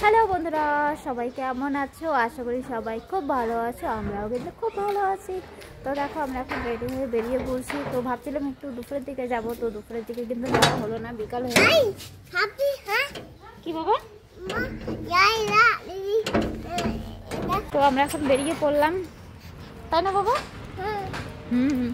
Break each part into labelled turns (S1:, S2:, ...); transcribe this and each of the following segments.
S1: Hello বন্ধুরা, সবাই কেমন আছো? আশা করি সবাই খুব ভালো আছো। আমরাও কিন্তু খুব ভালো আছি। তো দেখো, আমরা এখন রেডি হয়ে বেরিয়ে পড়ছি। তো ভাবছিলাম একটু দুপুরের দিকে যাব, তো দুপুরের দিকে কিন্তু যাওয়া হলো না, বিকাল হয়ে কি বাবা। তো আমরা এখন বেরিয়ে পড়লাম, তাই না বাবা? হুম।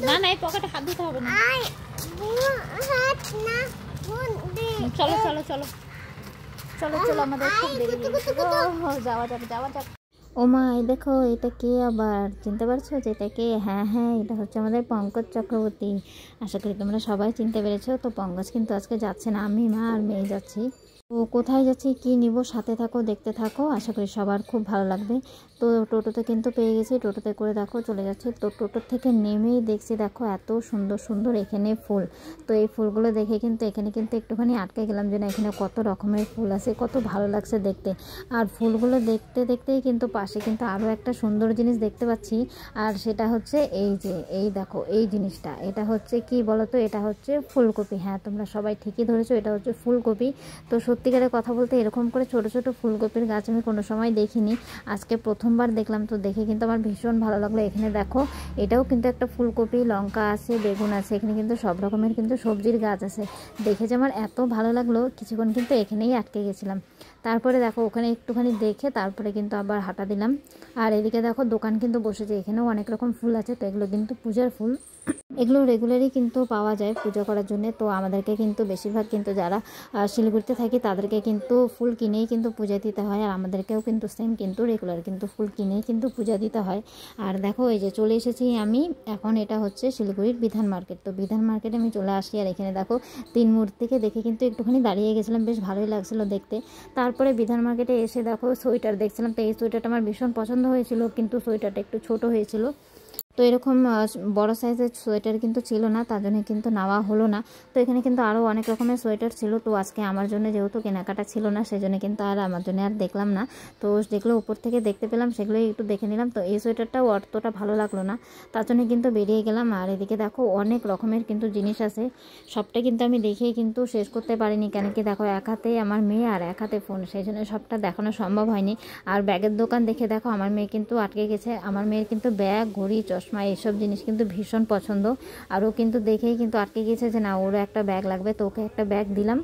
S1: না না, এই পকেটে হাত দিতে হবে না। চলো চলো চলো চলো চলো, আমাদের খুব দেরি যাওয়া যাবে যাওয়া যাবে। ও মা, এই দেখো, এটা কে আবার? চিনতে পারছো যে এটা কে? হ্যাঁ হ্যাঁ, এটা হচ্ছে আমাদের পঙ্কজ চক্রবর্তী। আশা করি তোমরা সবাই চিনতে পেরেছো। তো পঙ্কজ কিন্তু আজকে যাচ্ছে না, আমি, মা আর মেয়ে যাচ্ছি। তো কোথায় যাচ্ছি, কি নিব, সাথে থাকো, দেখতে থাকো। আশা করি সবার খুব ভালো লাগবে। তো টোটোতে কিন্তু পেয়ে গেছি, টোটোতে করে দেখো চলে যাচ্ছি। তো টোটোর থেকে নেমেই দেখছি, দেখো এত সুন্দর সুন্দর এখানে ফুল। তো এই ফুলগুলো দেখে কিন্তু এখানে কিন্তু একটুখানি আটকে গেলাম, যে না এখানে কত রকমের ফুল আছে, কত ভালো লাগছে দেখতে। আর ফুলগুলো দেখতে দেখতেই কিন্তু পাশে কিন্তু আরও একটা সুন্দর জিনিস দেখতে পাচ্ছি। আর সেটা হচ্ছে এই যে, এই দেখো এই জিনিসটা, এটা হচ্ছে কি বলো তো? এটা হচ্ছে ফুলকপি। হ্যাঁ, তোমরা সবাই ঠিকই ধরেছো, এটা হচ্ছে ফুলকপি। তো সত্যিকারের কথা বলতে, এরকম করে ছোট ছোট ফুলকপির গাছ আমি কোনো সময় দেখিনি, আজকে প্রথমবার দেখলাম। তো দেখে কিন্তু আমার ভীষণ ভালো লাগলো। এখানে দেখো, এটাও কিন্তু একটা ফুলকপি, লঙ্কা আছে, বেগুন আছে, এখানে কিন্তু সব রকমের কিন্তু সবজির গাছ আছে। দেখে যে আমার এত ভালো লাগলো, কিছুক্ষণ কিন্তু এখানেই আটকে গেছিলাম। তারপরে দেখো, ওখানে একটুখানি দেখে তারপরে কিন্তু আবার হাঁটা দিলাম। আর এদিকে দেখো, দোকান কিন্তু বসেছে, এখানেও অনেক রকম ফুল আছে। তো এগুলো কিন্তু পূজার ফুল, এগুলো রেগুলারই কিন্তু পাওয়া যায় পূজা করার জন্য। তো আমাদেরকে কিন্তু বেশিরভাগ কিন্তু যারা শিলিগুড়িতে থাকি, তাদেরকে কিন্তু ফুল কিনেই কিন্তু পূজা দিতে হয়। আর আমাদেরকেও কিন্তু সেম, কিন্তু রেগুলার কিন্তু ফুল কিনেই কিন্তু পূজা দিতে হয়। আর দেখো, এই যে চলে এসেছি আমি এখন, এটা হচ্ছে শিলিগুড়ির বিধান মার্কেট। তো বিধান মার্কেটে আমি চলে আসি। আর এখানে দেখো, তিন মূর্তিকে দেখে কিন্তু একটুখানি দাঁড়িয়ে গেছিলাম, বেশ ভালোই লাগছিলো দেখতে। তারপরে বিধান মার্কেটে এসে দেখো সোয়েটার দেখছিলাম। তো এই সোয়েটারটা আমার ভীষণ পছন্দ হয়েছিল, কিন্তু সোয়েটারটা একটু ছোট হয়েছিল। তো এরকম বড় সাইজের সোয়েটার কিন্তু ছিল না, তার জন্য কিন্তু নেওয়া হলো না। তো এখানে কিন্তু আরও অনেক রকমের সোয়েটার ছিল। তো আজকে আমার জন্য যেহেতু কেনাকাটা ছিল না, সেজন্য কিন্তু আর আমার জন্য আর দেখলাম না। তো যেগুলো উপর থেকে দেখতে পেলাম সেগুলোই একটু দেখে নিলাম। তো এই সোয়েটারটাও অতটা ভালো লাগলো না, তার জন্য কিন্তু বেরিয়ে গেলাম। আর এদিকে দেখো, অনেক রকমের কিন্তু জিনিস আছে, সবটা কিন্তু আমি দেখেই কিন্তু শেষ করতে পারিনি। কেন কি দেখো, এক হাতে আমার মেয়ে আর এক হাতে ফোন, সেই জন্য সবটা দেখানো সম্ভব হয়নি। আর ব্যাগের দোকান দেখে দেখো, আমার মেয়ে কিন্তু আটকে গেছে। আমার মেয়ের কিন্তু ব্যাগ, ঘড়ি, চশমা এইসব জিনিস কিন্তু ভীষণ পছন্দ। আর ও কিন্তু দেখেই কিন্তু আটকে গেছে যে না, ওরও একটা ব্যাগ লাগবে। তো ওকে একটা ব্যাগ দিলাম।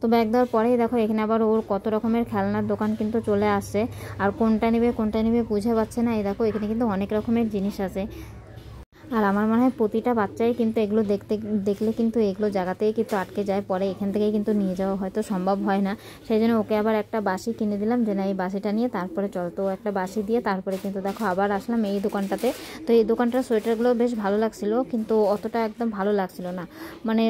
S1: তো ব্যাগ দেওয়ার পরেই দেখো, এখানে আবার ওর কত রকমের খেলনার দোকান কিন্তু চলে আসছে। আর কোনটা নেবে বুঝে পাচ্ছে না। এই দেখো, এখানে কিন্তু অনেক রকমের জিনিস আছে। আর আমার মনে হয় প্রতিটা বাচ্চাই কিন্তু এগুলো দেখলে কিন্তু এগুলো জায়গাতেই কিন্তু আটকে যায়, পরে এখান থেকেই কিন্তু নিয়ে যাওয়া হয়তো সম্ভব হয় না। সেই জন্য ওকে আবার একটা বাঁশি কিনে দিলাম, যে না এই বাঁশিটা নিয়ে তারপরে চল। তো একটা বাঁশি দিয়ে তারপরে কিন্তু দেখো আবার আসলাম এই দোকানটাতে। তো এই দোকানটার সোয়েটারগুলো বেশ ভালো লাগছিল, কিন্তু অতটা একদম ভালো লাগছিল না, মানে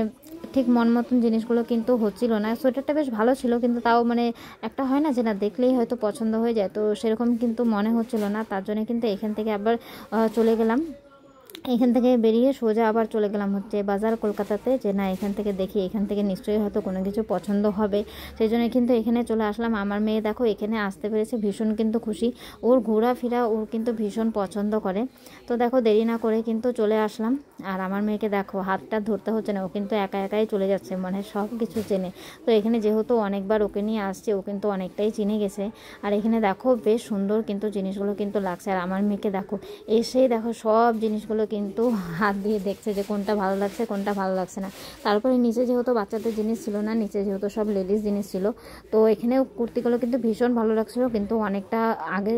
S1: ঠিক মন মতন জিনিসগুলো কিন্তু হচ্ছিল না। সোয়েটারটা বেশ ভালো ছিল, কিন্তু তাও মানে একটা হয় না যে না দেখলেই হয়তো পছন্দ হয়ে যায়, তো সেরকম কিন্তু মনে হচ্ছিল না। তার জন্য কিন্তু এখান থেকে আবার চলে গেলাম। এখান থেকে বেরিয়ে সোজা আবার চলে গেলাম হচ্ছে বাজার কলকাতাতে, যে না এখান থেকে দেখি, এখান থেকে নিশ্চয়ই হয়তো কোনো কিছু পছন্দ হবে। সেই জন্য কিন্তু এখানে চলে আসলাম। আমার মেয়ে দেখো এখানে আসতে পেরেছে, ভীষণ কিন্তু খুশি। ওর ঘোরাফেরা ওর কিন্তু ভীষণ পছন্দ করে। তো দেখো, দেরি না করে কিন্তু চলে আসলাম। আর আমার মেয়েকে দেখো, হাতটা ধরতে হচ্ছে না, ও কিন্তু একা একাই চলে যাচ্ছে, মানে সব কিছু চেনে। তো এখানে যেহেতু অনেকবার ওকে নিয়ে আসছে, ও কিন্তু অনেকটাই চিনে গেছে। আর এখানে দেখো, বেশ সুন্দর কিন্তু জিনিসগুলো কিন্তু লাগছে। আর আমার মেয়েকে দেখো, এসেই দেখো সব জিনিসগুলো কিন্তু হাত দিয়ে দেখছে যে কোনটা ভালো লাগছে, কোনটা ভালো লাগছে না। তারপরে নিচে যেহেতু বাচ্চাদের জিনিস ছিল না, নিচে যেহেতু সব লেডিস জিনিস ছিল, তো এখানেও কুর্তিগুলো কিন্তু ভীষণ ভালো লাগছিলো, কিন্তু অনেকটা আগে,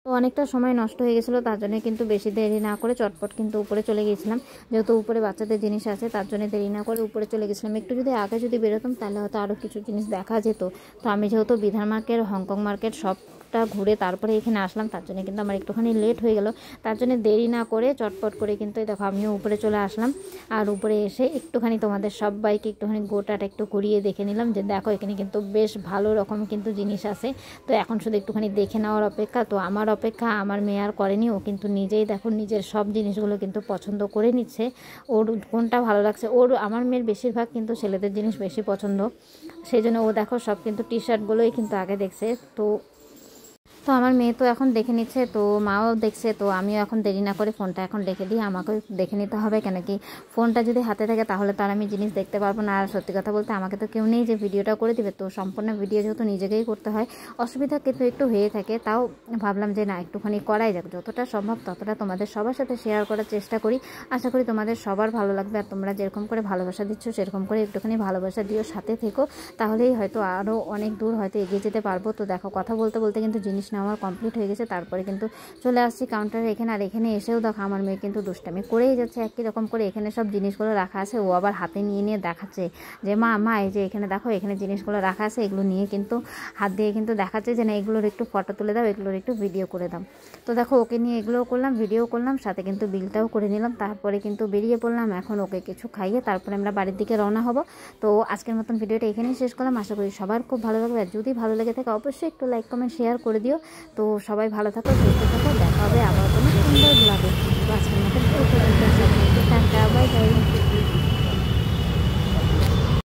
S1: তো অনেকটা সময় নষ্ট হয়ে গেছিলো। তার জন্য কিন্তু বেশি দেরি না করে চটপট কিন্তু উপরে চলে গিয়েছিলাম। যেহেতু উপরে বাচ্চাদের জিনিস আছে, তার জন্য দেরি না করে উপরে চলে গেছিলাম। একটু যদি আগে যদি বেরোতাম, তাহলে হয়তো আরও কিছু জিনিস দেখা যেত। তো আমি যেহেতু বিধান মার্কেট, হংকং মার্কেট সবটা ঘুরে তারপরে এখানে আসলাম, তার জন্য কিন্তু আমার একটুখানি লেট হয়ে গেল। তার জন্য দেরি না করে চটপট করে কিন্তু দেখো আমিও উপরে চলে আসলাম। আর উপরে এসে একটুখানি তোমাদের সবাইকে একটুখানি গোটাটা একটু ঘুরিয়ে দেখে নিলাম, যে দেখো এখানে কিন্তু বেশ ভালো রকম কিন্তু জিনিস আছে। তো এখন শুধু একটুখানি দেখে নেওয়ার অপেক্ষা। তো আমার অপেক্ষা আমার মেয়ে আর করেনি, ও কিন্তু নিজেই দেখো নিজের সব জিনিসগুলো কিন্তু পছন্দ করে নিচ্ছে। ওর কোনটা ভালো লাগছে, আমার মেয়ের বেশিরভাগ কিন্তু ছেলেদের জিনিস বেশি পছন্দ, সেই জন্য ও দেখো সব কিন্তু টি শার্টগুলোই কিন্তু আগে দেখছে। তো তো আমার মেয়ে তো এখন দেখে নিচ্ছে, তো মাও দেখছে, তো আমিও এখন দেরি না করে ফোনটা এখন রেখে দিই। আমাকেও দেখে নিতে হবে, কেন কি ফোনটা যদি হাতে থাকে তাহলে তো আর আমি জিনিস দেখতে পারবো না। আর সত্যি কথা বলতে আমাকে তো কেউ নেই যে ভিডিওটা করে দিবে, তো সম্পূর্ণ ভিডিও যেহেতু নিজেকেই করতে হয়, অসুবিধা কিন্তু একটু হয়ে থাকে। তাও ভাবলাম যে না, একটুখানি করাই যাক, যতটা সম্ভব ততটা তোমাদের সবার সাথে শেয়ার করার চেষ্টা করি। আশা করি তোমাদের সবার ভালো লাগবে, আর তোমরা যেরকম করে ভালোবাসা দিচ্ছ সেরকম করে একটুখানি ভালোবাসা দিও, সাথে থেকো, তাহলেই হয়তো আরও অনেক দূর হয়তো এগিয়ে যেতে পারবো। তো দেখো কথা বলতে বলতে কিন্তু জিনিস নেওয়া আমার কমপ্লিট হয়ে গেছে। তারপরে কিন্তু চলে আসছি কাউন্টারে এখানে, আর এখানে এসেও দেখো আমার মেয়ে কিন্তু দুষ্টামি করেই যাচ্ছে একই রকম করে। এখানে সব জিনিসগুলো রাখা আছে, ও আবার হাতে নিয়ে নিয়ে দেখাচ্ছে যে মা মা এই যে এখানে দেখো এখানে জিনিসগুলো রাখা আছে, এগুলো নিয়ে কিন্তু হাত দিয়ে কিন্তু দেখাচ্ছে যে না এগুলোর একটু ফটো তুলে দাও, এগুলোর একটু ভিডিও করে দাও। তো দেখো ওকে নিয়ে এগুলোও করলাম, ভিডিও করলাম, সাথে কিন্তু বিলটাও করে নিলাম। তারপরে কিন্তু বেরিয়ে পড়লাম, এখন ওকে কিছু খাইয়ে তারপরে আমরা বাড়ির দিকে রওনা হব। তো আজকের মতন ভিডিওটা এখানেই শেষ করলাম। আশা করি সবার খুব ভালো লাগবে, আর যদি ভালো লেগে থাকে অবশ্যই একটু লাইক কমেন্ট শেয়ার করে দিও। তো সবাই ভালো থাকো, সুস্থ থাকো, দেখা হবে আবার কোনো সুন্দর ব্লগে।